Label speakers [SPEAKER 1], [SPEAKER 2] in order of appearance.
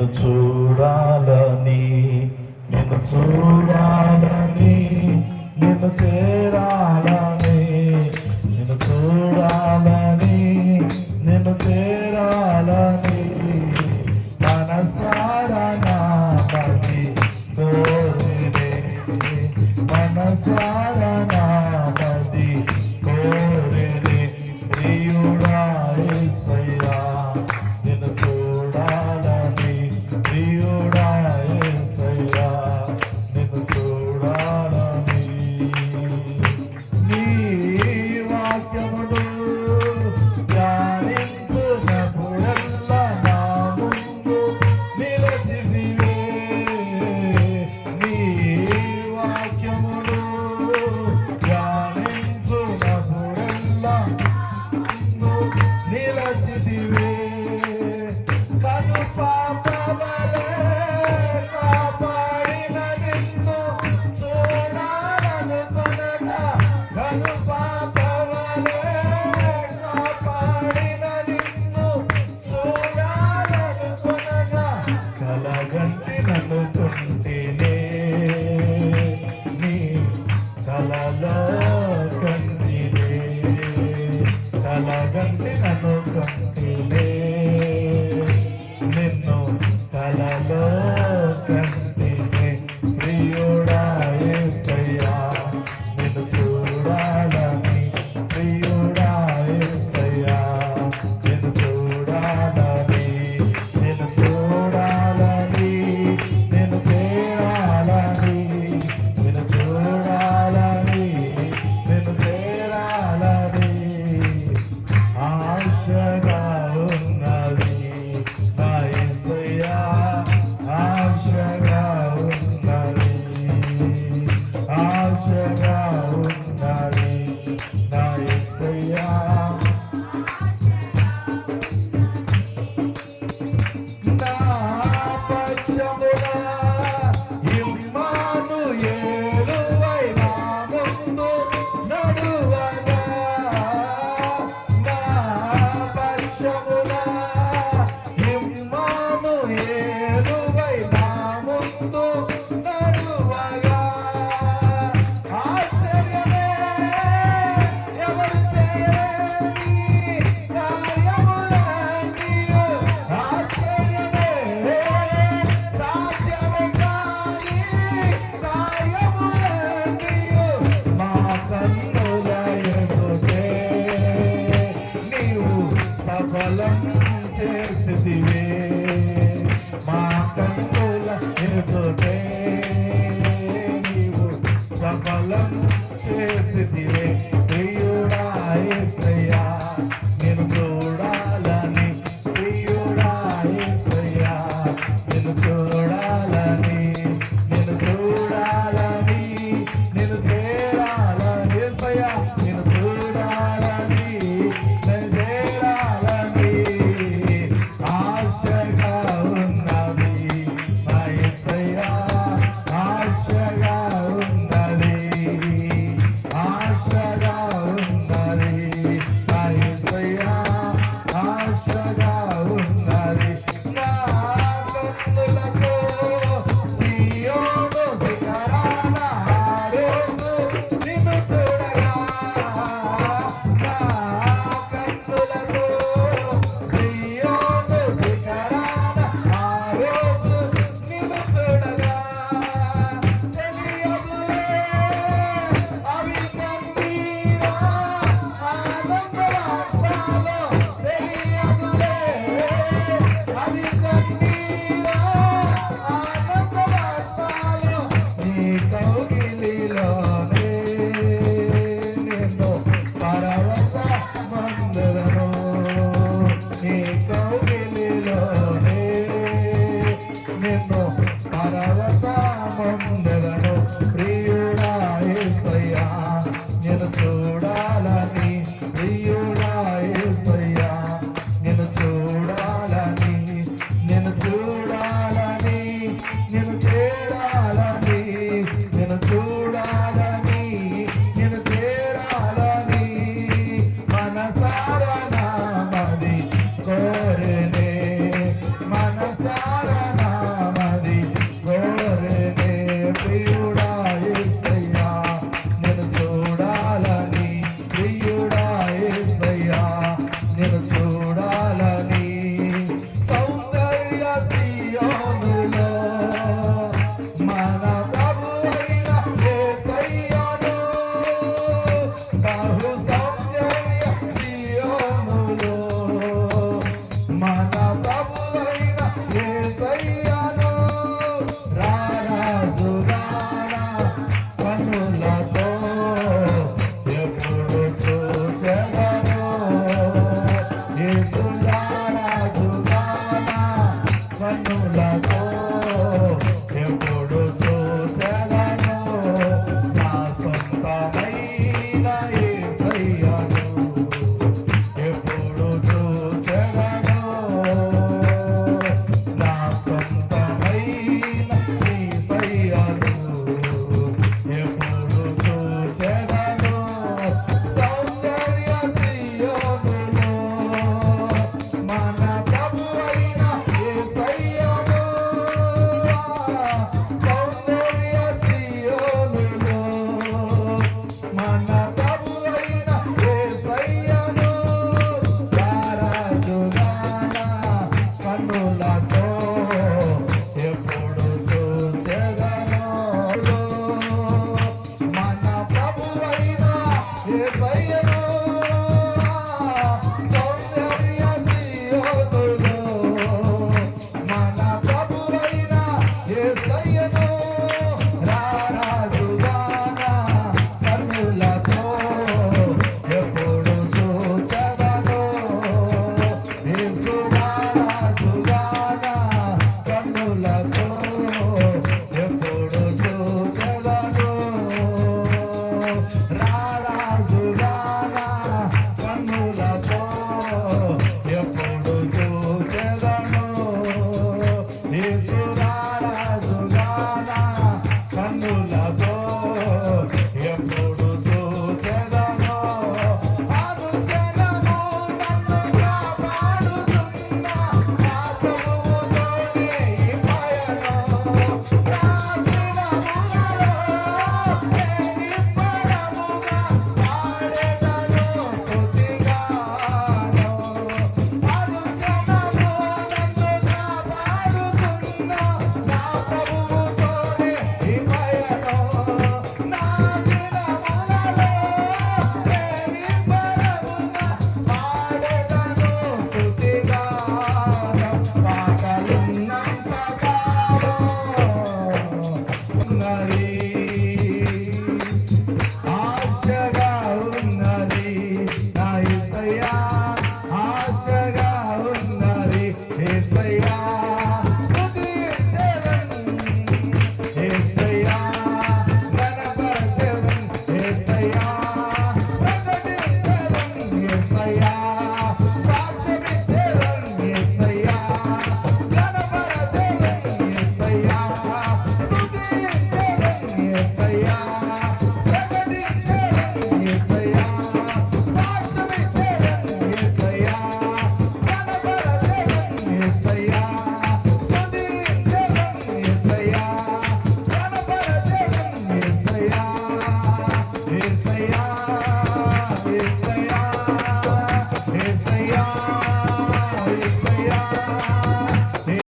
[SPEAKER 1] నిన్ను చూడాలని, నిన్ను చూడాలని, నిన్ను చేరాలని, నిన్ను చూడాలని, నిన్ను చేరాలని మనసారా నామది కోరినే, మనసారా నామది కోరినే ప్రియుడా యేసయ్యా నిన్ను చూడాలని, ప్రియుడా యేసయ్యా నిన్ను చూడాలని. నీ వాక్యమును ధ్యానించునప్పుడెల్లా నా ముందు నిలిచితివే. నీ వాక్యమును ధ్యానించునప్పుడెల్లా నిలిచితివే. కను పాపవలె కాపాడిన నిన్ను చూడాలనుకొనగా, కను పాపవలె కాపాడిన నిన్ను చూడాలనుకొనగా, కలగంటి నన్నుకుంటేనే నీ కలలో కంటినే, కలగంటి నన్నుకుంటేనే నిన్ను కలలో కంటినే ప్రియుడా యేసయ్యా నిన్ను చూడాలని, ప్రియుడా యేసయ్యా నిన్ను చూడాలని, నిన్ను చూడాలని, నిన్ను చేరాలని, నిన్ను చూడాలని, నిన్ను చేరాలని ఆశగా ఉన్నది నా యేసయ్యా, ఆశగా ఉన్నది, ఆశగా ఉన్నది నా యేసయ్యా. నా పక్షమున ఇమ్మానుయేలువై నా ముందు నడువగా, నా పక్షమున ఇమ్మానుయేలువై నా ముందు నడువగా, ఆశ్చర్యమే ఎవరు చేయలేని కార్యములన్నీయు, ఆశ్చర్యమే సాధ్యమే కాని కార్యములన్నీయు మా కన్నుల ఎదుటే నీవు సఫలం చేసితివే. మా కన్నుల ఎదుటే నీవు సఫలం చేసితివే. ప్రియుడా యేసయ్యా నిన్ను చూడాలని, ప్రియుడా యేసయ్యా నిన్ను చూడాలని, నిన్ను చూడాలని, నిన్ను చేరాలని, యేసయ్యా నిన్ను చూడాలని, నిన్ను చేరాలని ఆశగా ఉన్నది నా యేసయ్యా. కన్నులతో ఎప్పుడు చూచెదను మన ప్రభువైన యేసయ్యను సౌందర్య సియోనులో